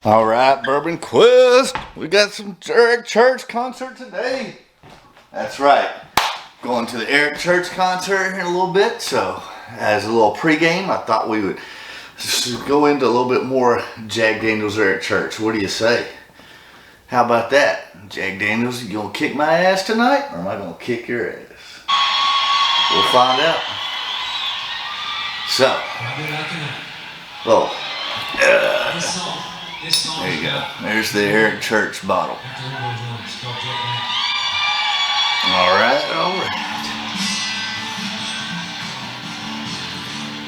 All right, Bourbon Quiz. We got some Eric Church concert today. That's right. Going to the Eric Church concert here in a little bit. So, as a little pregame, I thought we would just go into a little bit more Jack Daniels Eric Church. What do you say? How about that? Jack Daniels, you gonna kick my ass tonight, or am I gonna kick your ass? We'll find out. So, there you go. There's the Eric Church bottle. Alright.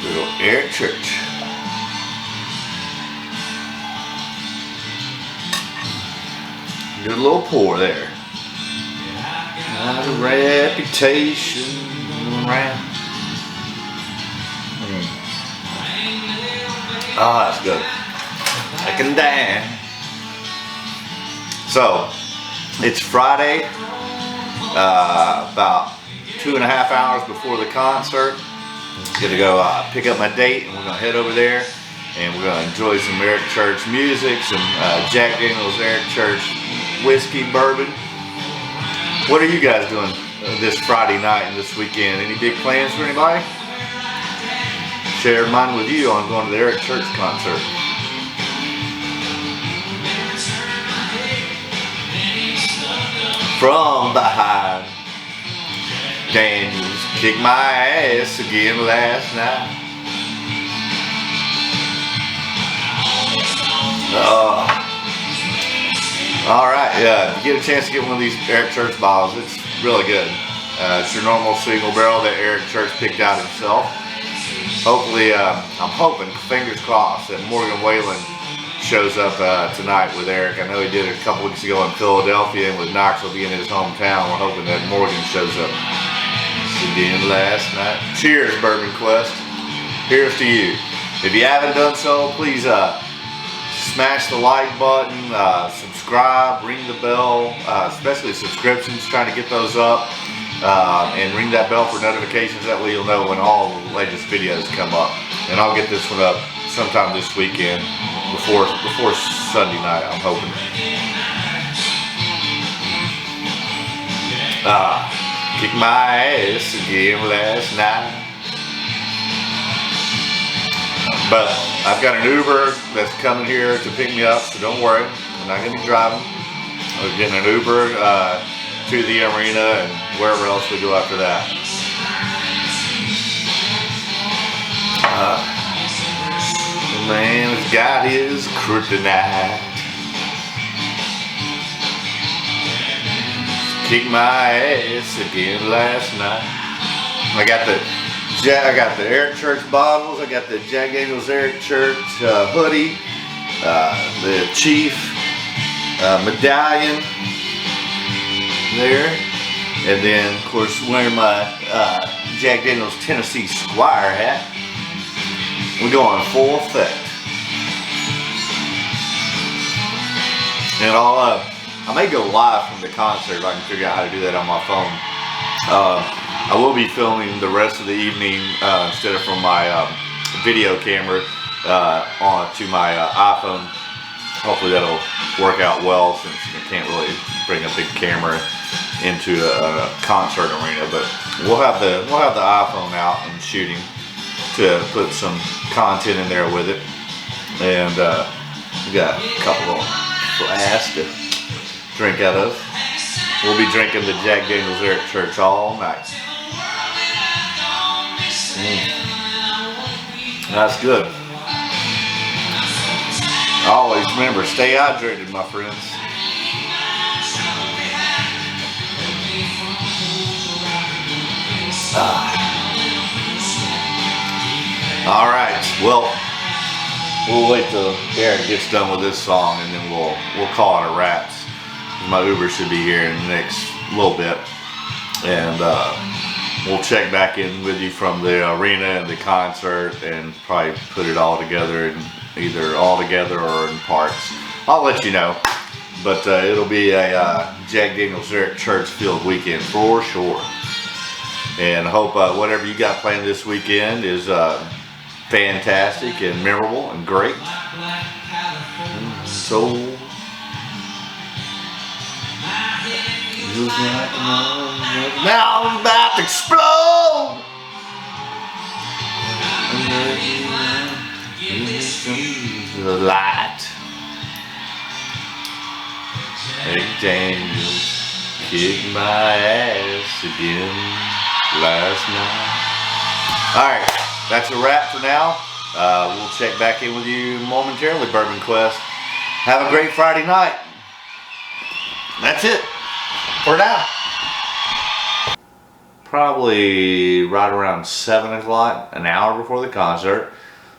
Little Eric Church. Good little pour there. Got a reputation around. Oh, that's good. I can die. So, it's Friday, about 2.5 hours before the concert. Gonna go pick up my date, and we're gonna head over there, and we're gonna enjoy some Eric Church music, some Jack Daniels Eric Church whiskey, bourbon. What are you guys doing this Friday night and this weekend? Any big plans for anybody? Share mine with you on going to the Eric Church concert. From behind, Daniels kicked my ass again last night. Alright, if you get a chance to get one of these Eric Church bottles, it's really good. It's your normal single barrel that Eric Church picked out himself. Hopefully, I'm hoping, fingers crossed, that Morgan Whalen shows up tonight with Eric. I know he did it a couple weeks ago in Philadelphia, and with Knoxville being his hometown, we're hoping that Morgan shows up again last night. Cheers, Bourbon Quest. Here's to you. If you haven't done so, please smash the like button, subscribe, ring the bell, especially subscriptions, trying to get those up, and ring that bell for notifications. That way you'll know when all the latest videos come up. And I'll get this one up sometime this weekend, before Sunday night, I'm hoping. Kicked my ass again last night. But I've got an Uber that's coming here to pick me up, so don't worry. I'm not going to be driving. We're getting an Uber to the arena and wherever else we go after that. The man's got his kryptonite. Kicked my ass again last night. I got the Eric Church bottles. I got the Jack Daniels Eric Church hoodie, the Chief medallion there, and then of course wearing my Jack Daniels Tennessee Squire hat. We're going full effect. And I may go live from the concert if I can figure out how to do that on my phone. I will be filming the rest of the evening instead of from my video camera onto my iPhone. Hopefully that'll work out well, since I can't really bring a big camera into a concert arena. But we'll have the iPhone out and shooting to put some content in there with it. And we got a couple of flasks to drink out of. We'll be drinking the Jack Daniels Eric Church all night. That's good. Always remember, stay hydrated, my friends. All right. Well, we'll wait till Eric gets done with this song, and then we'll call it a wrap. My Uber should be here in the next little bit, and we'll check back in with you from the arena and the concert, and probably put it all together, and either all together or in parts. I'll let you know, but it'll be a Jack Daniels Eric Church filled weekend for sure. And I hope whatever you got planned this weekend is fantastic and memorable and great. soul. Now I'm about to explode. The light. Hey Daniels kicked my ass again last night. Alright, that's a wrap for now. We'll check back in with you momentarily, Bourbon Quest. Have a great Friday night. That's it for now. Probably right around 7 o'clock, an hour before the concert.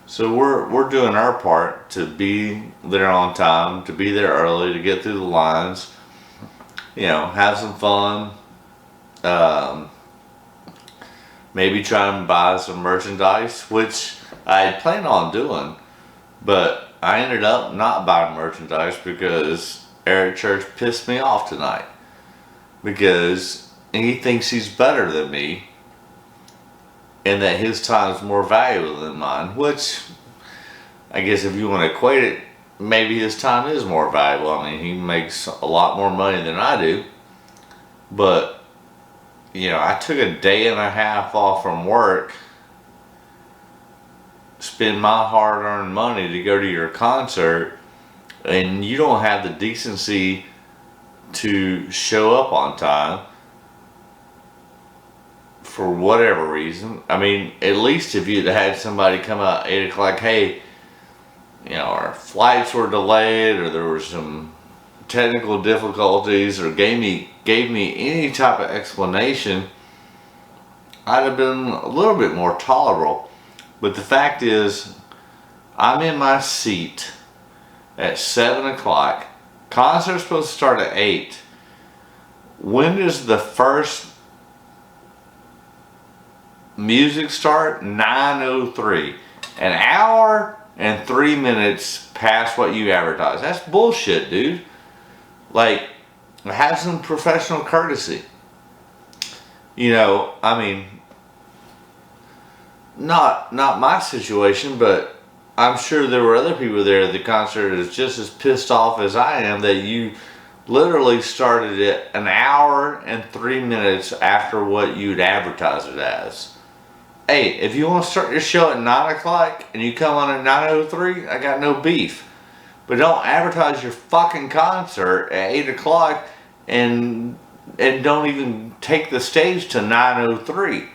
So we're doing our part to be there on time, to be there early, to get through the lines, you know, have some fun, maybe try and buy some merchandise, which I had planned on doing, but I ended up not buying merchandise because Eric Church pissed me off tonight because he thinks he's better than me and that his time is more valuable than mine, which I guess if you want to equate it, maybe his time is more valuable. I mean, he makes a lot more money than I do, but you know, I took a day and a half off from work, spend my hard-earned money to go to your concert, and you don't have the decency to show up on time for whatever reason. I mean, at least if you'd had somebody come out at 8 o'clock, hey, you know, our flights were delayed or there were some technical difficulties, or gave me any type of explanation, I'd have been a little bit more tolerable. But the fact is, I'm in my seat at 7 o'clock. Concert's supposed to start at 8. When does the first music start? 9:03. An hour and 3 minutes past what you advertise. That's bullshit, dude. Like, have some professional courtesy. You know, I mean, not my situation, but I'm sure there were other people there at the concert that's just as pissed off as I am that you literally started it an hour and 3 minutes after what you'd advertise it as. Hey, if you want to start your show at 9 o'clock and you come on at 9:03, I got no beef. But don't advertise your fucking concert at 8 o'clock and don't even take the stage to 9:03.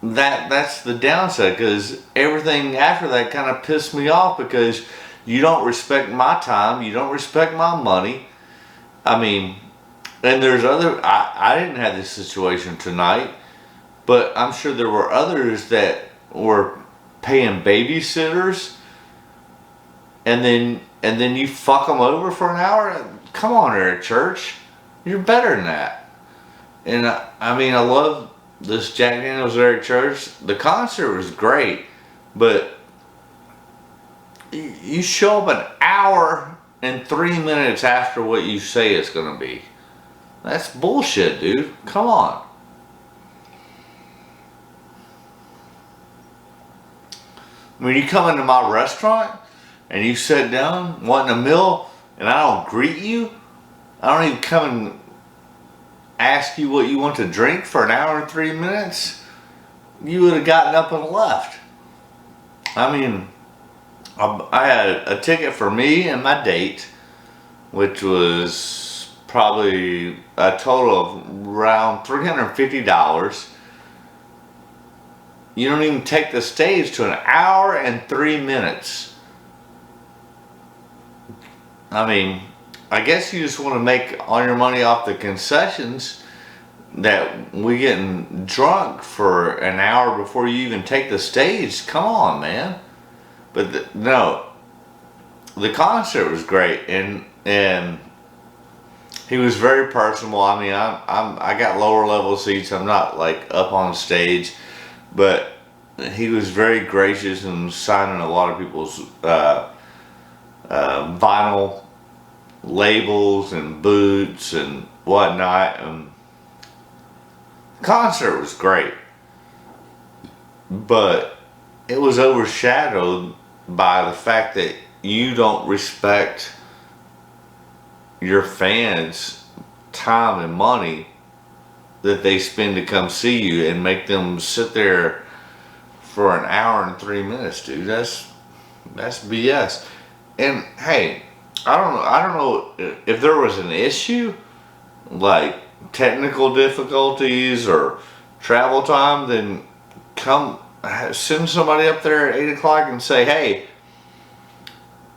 That's the downside, because everything after that kind of pissed me off because you don't respect my time, you don't respect my money. I mean, and there's I didn't have this situation tonight, but I'm sure there were others that were paying babysitters and then you fuck them over for an hour. Come on, Eric Church, you're better than that. And I mean, I love this Jack Daniels Eric Church. The concert was great, but you show up an hour and 3 minutes after what you say it's gonna be. That's bullshit, dude. Come on. When you come into my restaurant and you sit down wanting a meal and I don't greet you, I don't even come and ask you what you want to drink for an hour and 3 minutes, you would have gotten up and left. I mean, I had a ticket for me and my date, which was probably a total of around $350. You don't even take the stage to an hour and 3 minutes. I mean, I guess you just want to make all your money off the concessions that we getting drunk for an hour before you even take the stage. Come on, man. But no, the concert was great, and he was very personable. I mean, I got lower level seats. I'm not like up on stage, but he was very gracious and signing a lot of people's vinyl labels and boots and whatnot. The concert was great, but it was overshadowed by the fact that you don't respect your fans' time and money that they spend to come see you and make them sit there for an hour and 3 minutes, dude. That's BS. And hey, I don't know if there was an issue like technical difficulties or travel time, then come send somebody up there at 8 o'clock and say, hey,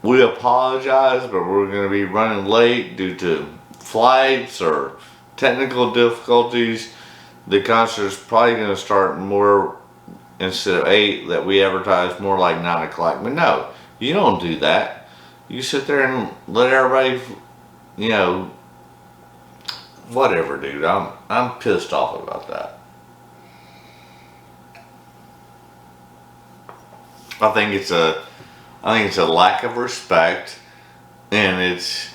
we apologize, but we're going to be running late due to flights or technical difficulties. The concert's probably going to start more, instead of 8 that we advertise, more like 9 o'clock. But no, you don't do that. You sit there and let everybody, you know, whatever, dude. I'm pissed off about that. I think it's a lack of respect, and it's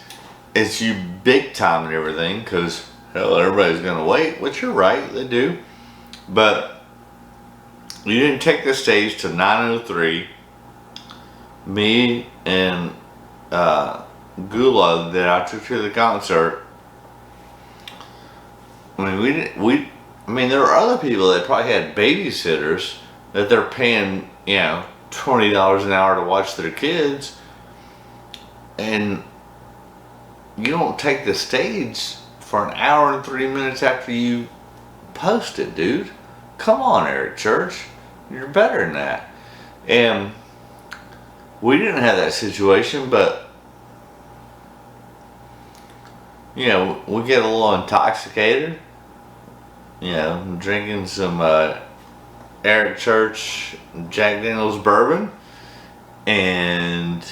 you big time and everything, because hell, everybody's gonna wait, which you're right, they do. But you didn't take the stage to 9:03. Me and Gula that I took to the concert. I mean, there are other people that probably had babysitters that they're paying, you know, $20 an hour to watch their kids, and you don't take the stage for an hour and 3 minutes after you post it, dude. Come on, Eric Church, you're better than that. And we didn't have that situation, but you know, we get a little intoxicated, you know, drinking some Eric Church Jack Daniels bourbon, and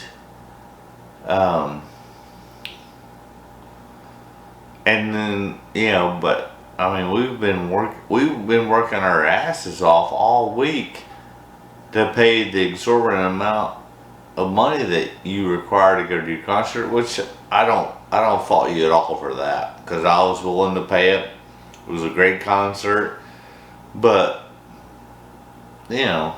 then, you know, but I mean, we've been working our asses off all week to pay the exorbitant amount of money that you require to go to your concert, which I don't fault you at all for that, because I was willing to pay it. It was a great concert, but you know,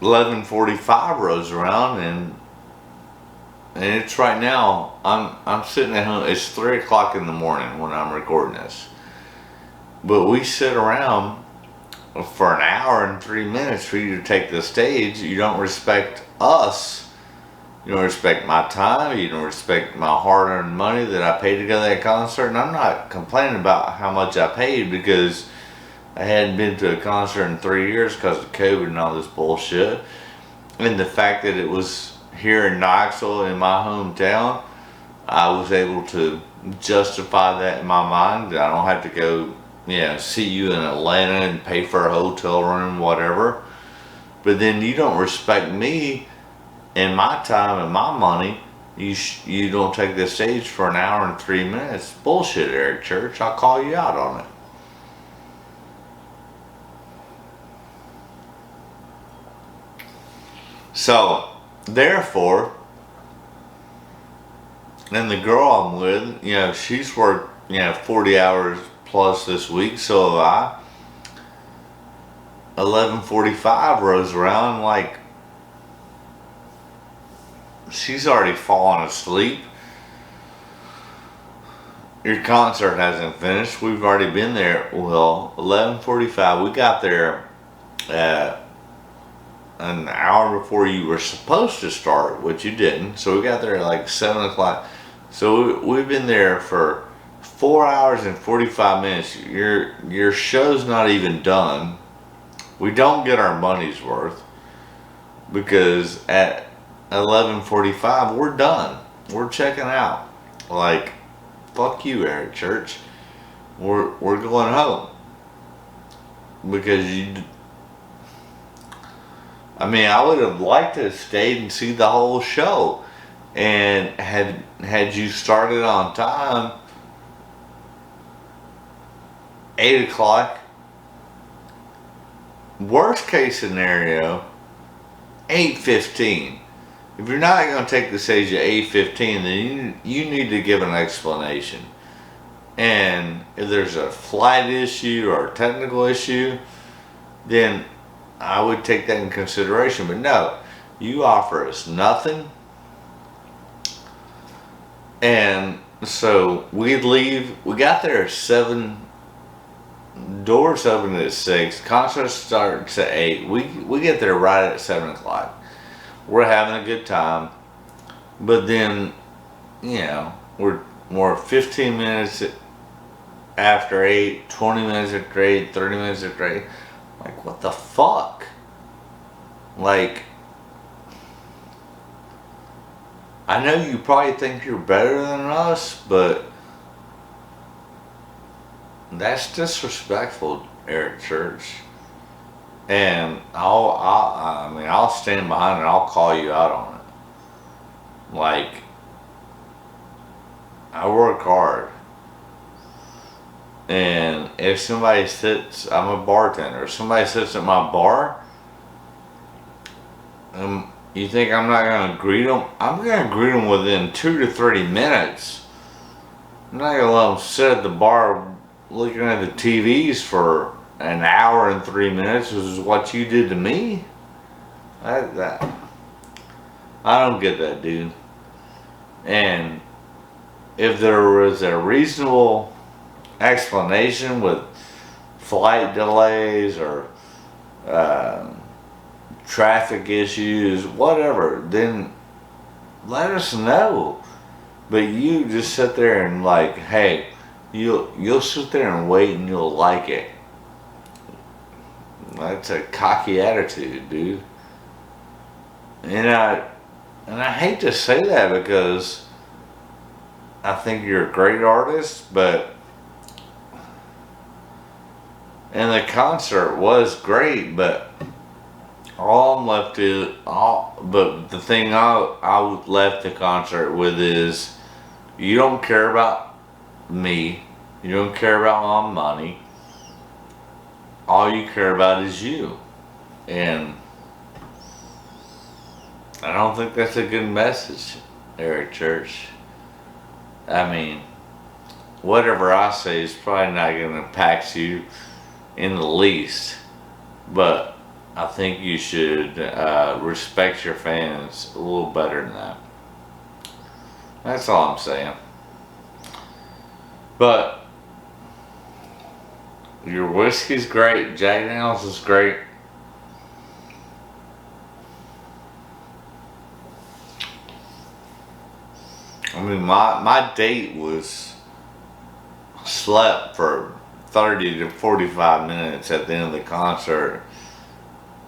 11:45 rolls around, and it's right now. I'm sitting at home. It's 3 o'clock in the morning when I'm recording this, but we sit around for an hour and 3 minutes for you to take the stage. You don't respect us. You don't respect my time. You don't respect my hard-earned money that I paid to go to that concert. And I'm not complaining about how much I paid, because I hadn't been to a concert in 3 years because of COVID and all this bullshit. And the fact that it was here in Knoxville, in my hometown, I was able to justify that in my mind. I don't have to go, you know, see you in Atlanta and pay for a hotel room, whatever. But then you don't respect me and my time and my money. You don't take the stage for an hour and 3 minutes. Bullshit, Eric Church. I'll call you out on it. So, therefore, and the girl I'm with, you know, she's worked, you know, 40 hours plus this week, so have I. 11:45 rolls around, like, she's already fallen asleep. Your concert hasn't finished. We've already been there. Well, 11:45. We got there an hour before you were supposed to start, which you didn't. So we got there at like 7 o'clock. So we've been there for 4 hours and 45 minutes. Your show's not even done. We don't get our money's worth, because at 11:45 we're done. We're checking out. Like, fuck you, Eric Church. We're going home, because I would have liked to have stayed and see the whole show, and had you started on time, 8 o'clock. Worst case scenario, 8:15. If you're not going to take the stage at 8:15, then you need to give an explanation. And if there's a flight issue or a technical issue, then I would take that in consideration. But no, you offer us nothing. And so we'd leave. We got there at 7. Doors open at 6. Concert starts at 8. We get there right at 7 o'clock. We're having a good time. But then, you know, we're 15 minutes after 8, 20 minutes after 8, 30 minutes after 8. Like, what the fuck? Like, I know you probably think you're better than us, but that's disrespectful, Eric Church. And I'll stand behind it. I'll call you out on it. Like, I work hard. And if somebody sits, I'm a bartender. If somebody sits at my bar, you think I'm not going to greet them? I'm going to greet them within 2 to 3 minutes. I'm not going to let them sit at the bar looking at the TVs for an hour and 3 minutes, which is what you did to me. I don't get that, dude. And if there was a reasonable explanation with flight delays or traffic issues, whatever, then let us know. But you just sit there and like, hey, you'll sit there and wait and you'll like it. That's a cocky attitude, dude. And I hate to say that because I think you're a great artist, but and the concert was great, but but the thing I left the concert with is you don't care about me, you don't care about my money, all you care about is you. And I don't think that's a good message, Eric Church. I mean, whatever I say is probably not going to impact you in the least, but I think you should respect your fans a little better than that. That's all I'm saying. But your whiskey's great. Jack Daniels is great. I mean, my date was slept for 30 to 45 minutes at the end of the concert.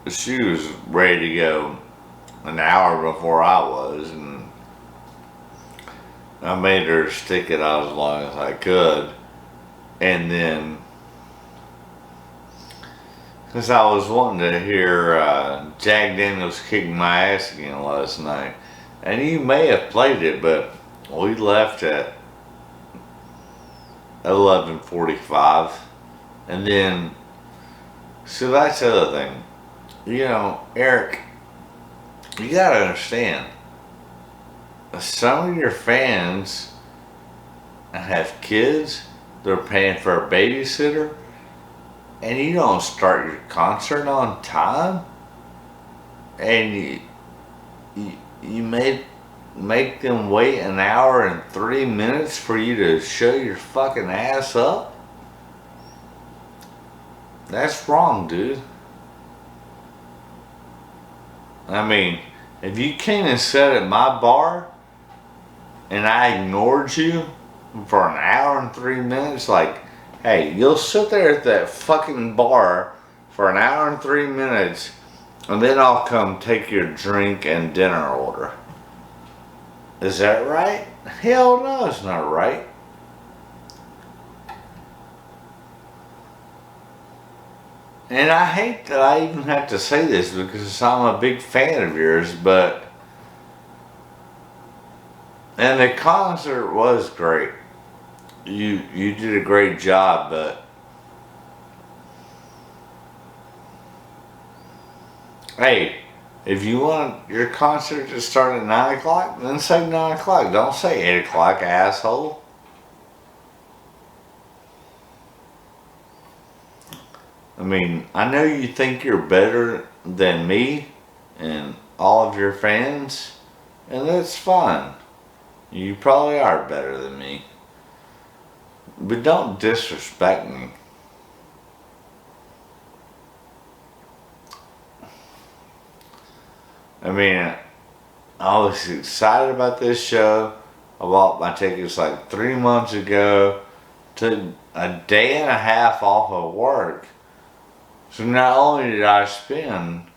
She was ready to go an hour before I was, and I made her stick it out as long as I could. And then, because I was wanting to hear Jack Daniels kicking my ass again last night, and you may have played it, but we left at 11:45, and then, so that's the other thing. You know, Eric, you gotta understand, some of your fans have kids, they're paying for a babysitter, and you don't start your concert on time, and you make them wait an hour and 3 minutes for you to show your fucking ass up? That's wrong, dude. I mean, if you came and sat at my bar and I ignored you for an hour and 3 minutes, like, hey, you'll sit there at that fucking bar for an hour and 3 minutes and then I'll come take your drink and dinner order. Is that right? Hell no, it's not right. And I hate that I even have to say this because I'm a big fan of yours, and the concert was great. You did a great job, but hey, if you want your concert to start at 9 o'clock, then say 9 o'clock. Don't say 8 o'clock, asshole. I mean, I know you think you're better than me and all of your fans, and that's fine. You probably are better than me. But don't disrespect me. I mean, I was excited about this show. I bought my tickets like 3 months ago. Took a day and a half off of work. So not only did I spend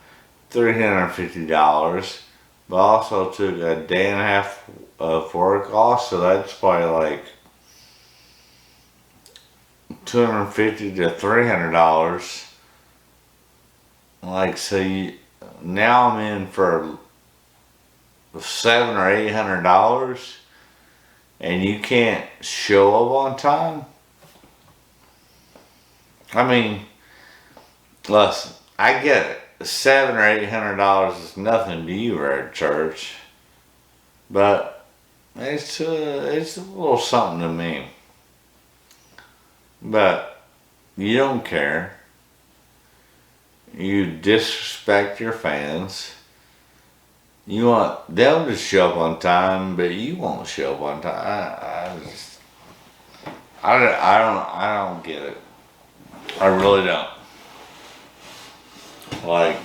$350, but also took a day and a half of work off. So that's probably like $250 to $300. Like, so now I'm in for $700 or $800, and you can't show up on time. I mean, listen, I get it. $700 or $800 is nothing to you, Eric Church, but it's a little something to me. But you don't care. You disrespect your fans. You want them to show up on time, but you won't show up on time. I don't get it. I really don't. Like,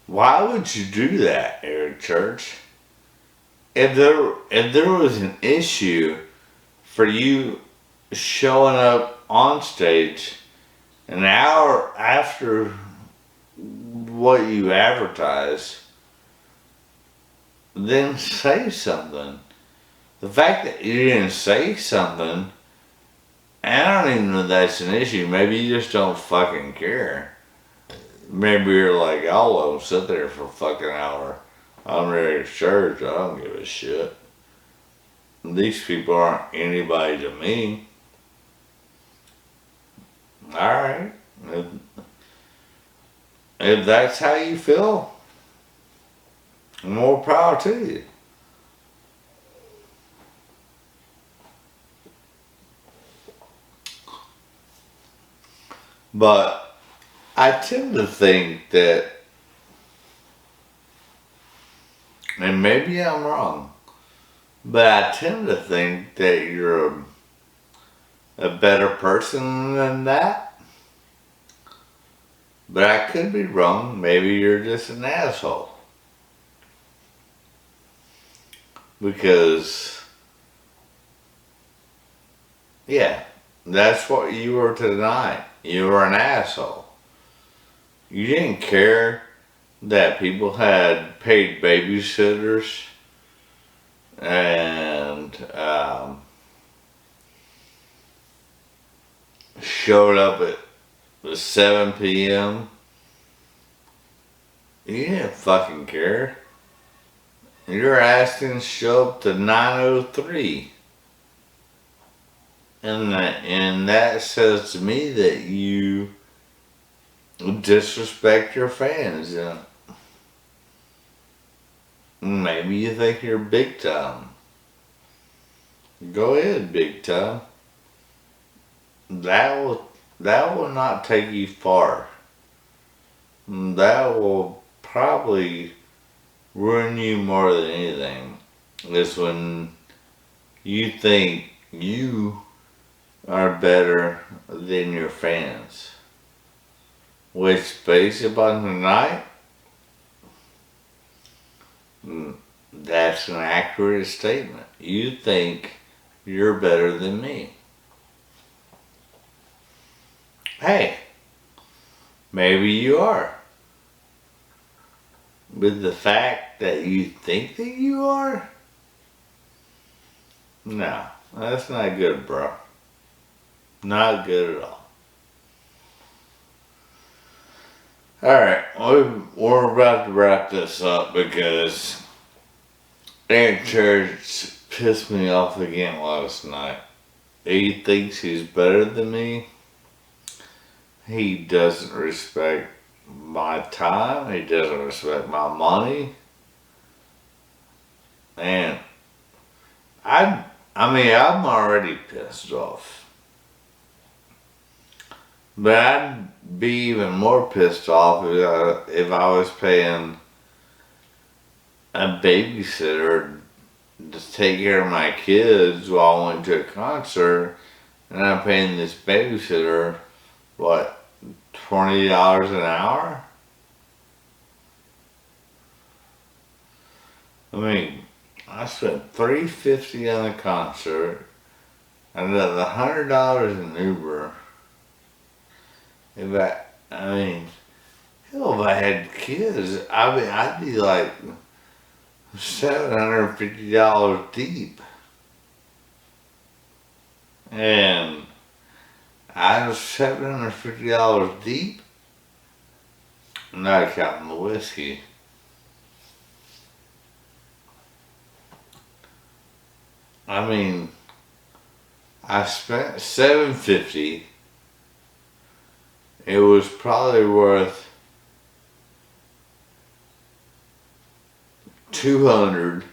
why would you do that, Eric Church? If there was an issue for you showing up on stage an hour after what you advertise, then say something. The fact that you didn't say something, I don't even know if that's an issue. Maybe you just don't fucking care. Maybe you're like, I'll let them sit there for a fucking hour. I'm ready to church. I don't give a shit. These people aren't anybody to me. Alright. If that's how you feel, more power to you. But I tend to think that, and maybe I'm wrong, but I tend to think that you're a better person than that. But I could be wrong. Maybe you're just an asshole. Because, yeah, that's what you were tonight. You were an asshole. You didn't care that people had paid babysitters and showed up at 7 p.m. You didn't fucking care. You're asking to show up to 9:03. And that says to me that you disrespect your fans. Maybe you think you're big time. Go ahead, big time. That will not take you far. That will probably ruin you more than anything. Is when you think you are better than your fans. Which, based upon tonight, that's an accurate statement. You think you're better than me. Hey, maybe you are. But the fact that you think that you are? No, that's not good, bro. Not good at all. Alright, we're about to wrap this up because Eric Church pissed me off again last night. He thinks he's better than me. He doesn't respect my time. He doesn't respect my money. And I mean, I'm already pissed off. But I'd be even more pissed off if I was paying a babysitter to take care of my kids while I went to a concert, and I'm paying this babysitter, what, $20 an hour? I mean, I spent $350 on the concert, another $100 in Uber. I mean, hell, if I had kids, I'd be like $750 deep. And I was $750 deep, not counting the whiskey. I mean, I spent $750. It was probably worth $200.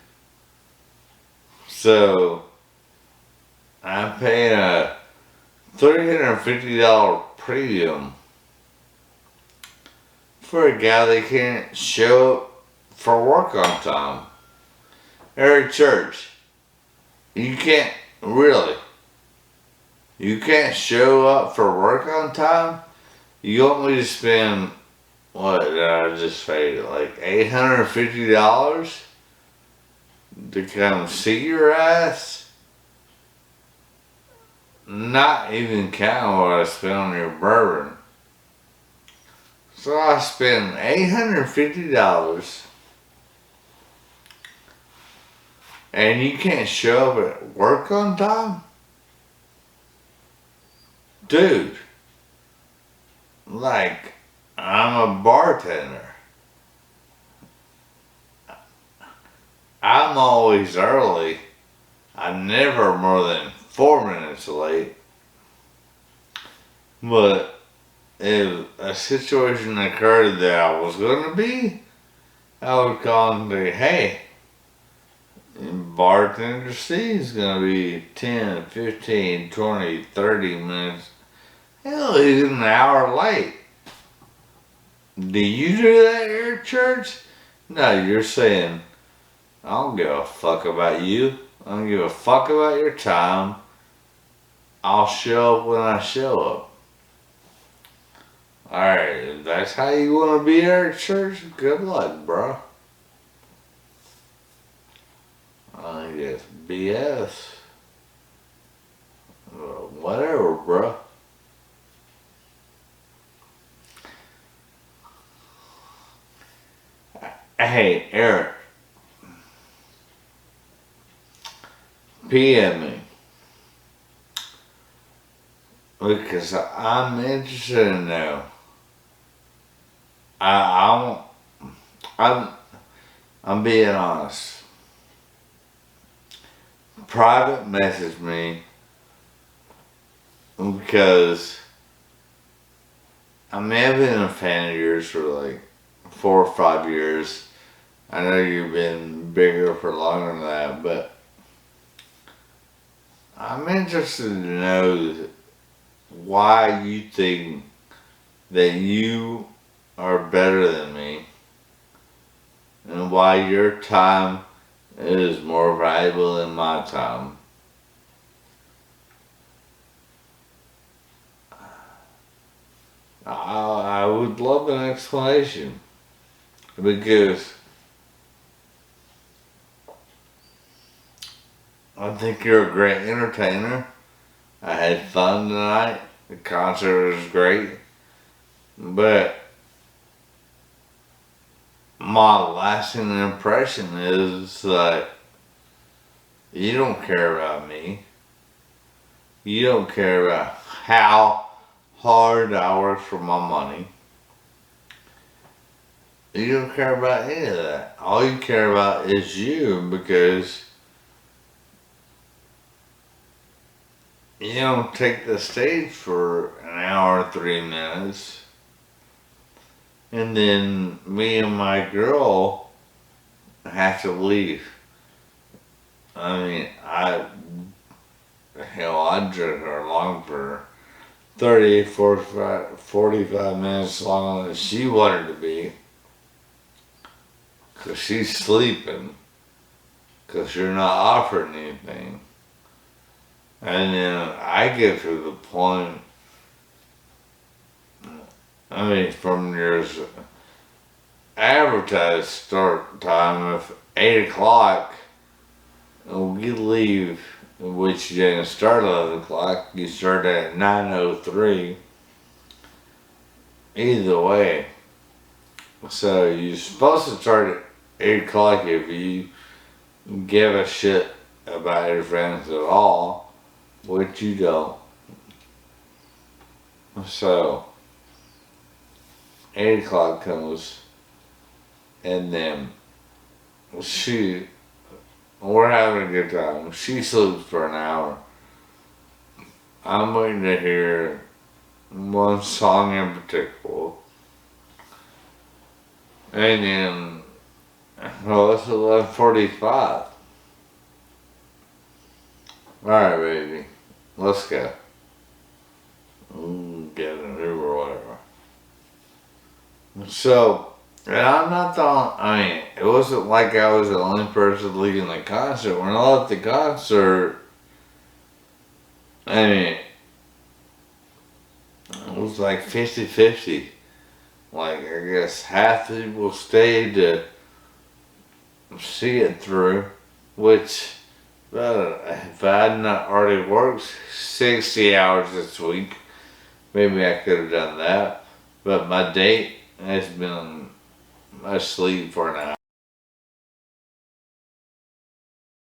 So I'm paying a $350 premium for a guy that can't show up for work on time. Every church, you can't really. You can't show up for work on time. You want me to spend what did I just say, like $850 to come see your ass? Not even counting what I spent on your bourbon. So I spent $850 and you can't show up at work on time? Dude, like, I'm a bartender. I'm always early. I'm never more than 4 minutes late. But if a situation occurred that I was going to be, I would call and say, hey, bartender C is going to be 10, 15, 20, 30 minutes. Hell, he's an hour late. Do you do that here at church? No, you're saying, I don't give a fuck about you. I don't give a fuck about your time. I'll show up when I show up. Alright, if that's how you want to be here at church, good luck, bro. I think it's BS. Whatever, bro. Hey, Eric. PM me. Because I'm interested in know. I'm being honest. Private message me because I mean I've been a fan of yours for like 4 or 5 years. I know you've been bigger for longer than that, but I'm interested to know why you think that you are better than me and why your time is more valuable than my time. I would love an explanation because I think you're a great entertainer. I had fun tonight. The concert was great. But my lasting impression is that you don't care about me. You don't care about how hard I work for my money. You don't care about any of that. All you care about is you because you don't take the stage for an hour and 3 minutes. And then me and my girl have to leave. I mean, I'd drink her along for 30, 45 minutes longer than she wanted to be. Cause she's sleeping. Cause you're not offering anything. And then I get to the point, I mean, from your advertised start time of 8 o'clock, we leave, which you didn't start at 11 o'clock, you start at 9:03. Either way. So you're supposed to start at 8 o'clock if you give a shit about your friends at all, which you don't. So 8 o'clock comes, and then we're having a good time. She sleeps for an hour. I'm waiting to hear one song in particular. And then, well, it's 11:45. Alright, baby. Let's go. Get an Uber or whatever. So, and I'm not the only, I mean, it wasn't like I was the only person leaving the concert. When I left the concert, I mean, it was like 50-50. Like, I guess half the people stayed to see it through, which, if I had not already worked 60 hours this week, maybe I could have done that. But my date has been asleep for an hour.